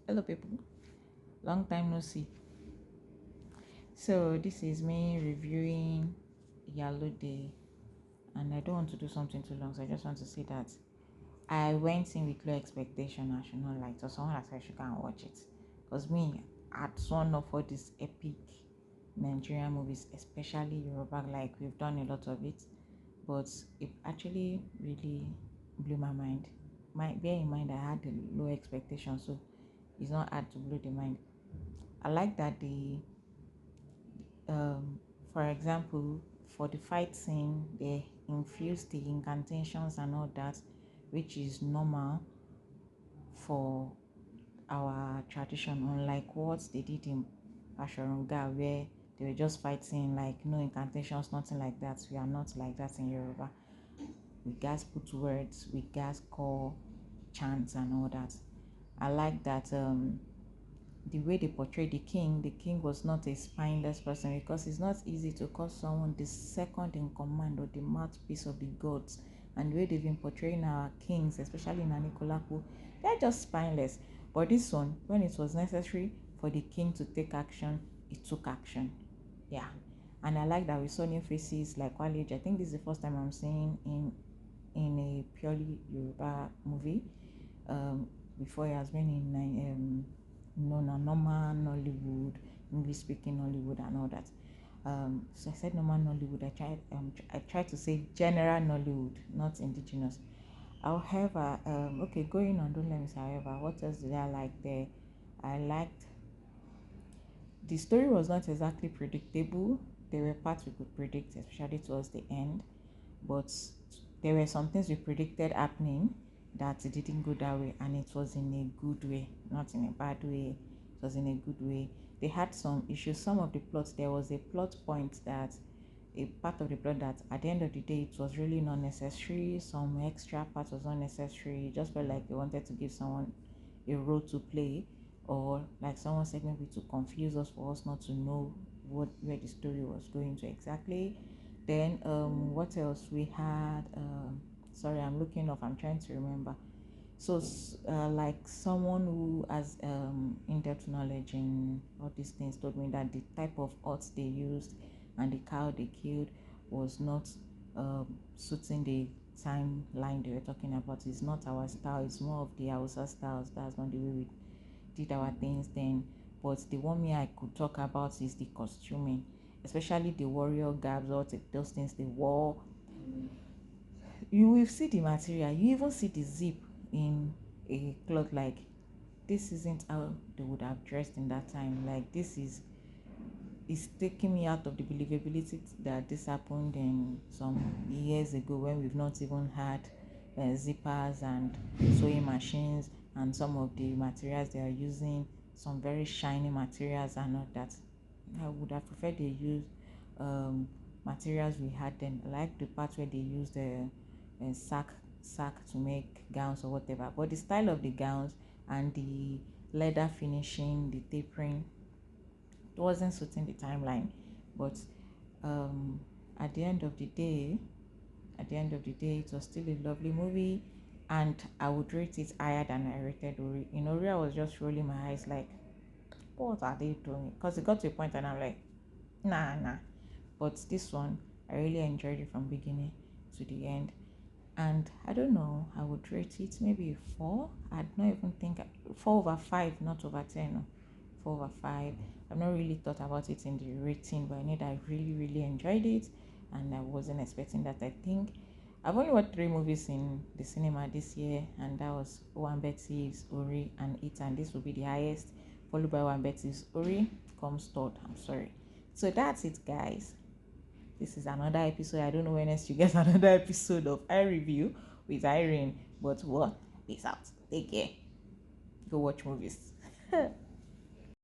Hello, people. Long time no see. So, this is me reviewing Iyalode, and I don't want to do something too long, so I just want to say that I went in with low expectation. I should not like, so someone that said I should go and watch it. Because me, at one of all these epic Nigerian movies, especially Yoruba, like we've done a lot of it, but it actually really blew my mind. Bear in mind, I had a low expectation, so it's not hard to blow the mind. I like that for example, for the fight scene, they infuse the incantations and all that, which is normal for our tradition, unlike what they did in Ashorunga, where they were just fighting, like no incantations, nothing like that. We are not like that in Yoruba. We guys put words, we guys call chants and all that. I like that the way they portrayed the king was not a spineless person, because it's not easy to call someone the second in command or the mouthpiece of the gods. And the way they've been portraying our kings, especially in Anikulapo, they're just spineless. But this one, when it was necessary for the king to take action, he took action. Yeah. And I like that we saw new faces like Wale. I think this is the first time I'm seeing in a purely Yoruba movie. Before he has been in normal Nollywood, English speaking Nollywood and all that. So I said normal Nollywood. I tried to say general Nollywood, not indigenous. However, okay, going on, don't let me say however, what else did I like there? I liked the story was not exactly predictable. There were parts we could predict, especially towards the end, but there were some things we predicted happening that it didn't go that way, and it was in a good way, not in a bad way. It was in a good way. They had some issues. Some of the plots, there was a plot point that a part of the plot that at the end of the day it was really not necessary. Some extra part was not necessary. It just felt like they wanted to give someone a role to play, or like someone said, maybe to confuse us, for us not to know where the story was going to exactly. Then what else we had? Sorry, I'm looking up, I'm trying to remember. So like someone who has in-depth knowledge in all these things told me that the type of oats they used and the cow they killed was not suiting the timeline they were talking about. It's not our style, it's more of the Hausa styles. That's not the way we did our things then. But the one me I could talk about is the costuming, especially the warrior garbs, all those things they wore. You will see the material, you even see the zip in a cloth. Like, this isn't how they would have dressed in that time. Like, this is taking me out of the believability that this happened in some years ago, when we've not even had zippers and sewing machines, and some of the materials they are using, some very shiny materials and all that. I would have preferred they use materials we had then, like the part where they used the sack to make gowns or whatever. But the style of the gowns and the leather finishing, the tapering, it wasn't suiting the timeline. But um, at the end of the day, it was still a lovely movie, and I would rate it higher than I rated Ori. In Ori, I was just rolling my eyes like, what are they doing? Because it got to a point and I'm like, nah. But this one, I really enjoyed it from beginning to the end. And I don't know, I would rate it maybe a 4. I'd not even think 4/5, not over 10. No. 4/5. I've not really thought about it in the rating, but I know that I really enjoyed it, and I wasn't expecting that. I think I've only watched 3 movies in the cinema this year, and that was One Betty's, Ori, and It, and this will be the highest, followed by One Betty's. Ori comes third. I'm sorry. So that's it, guys. This is another episode. I don't know when else you get another episode of iReview with Irene, but what? Peace out. Take care. Go watch movies.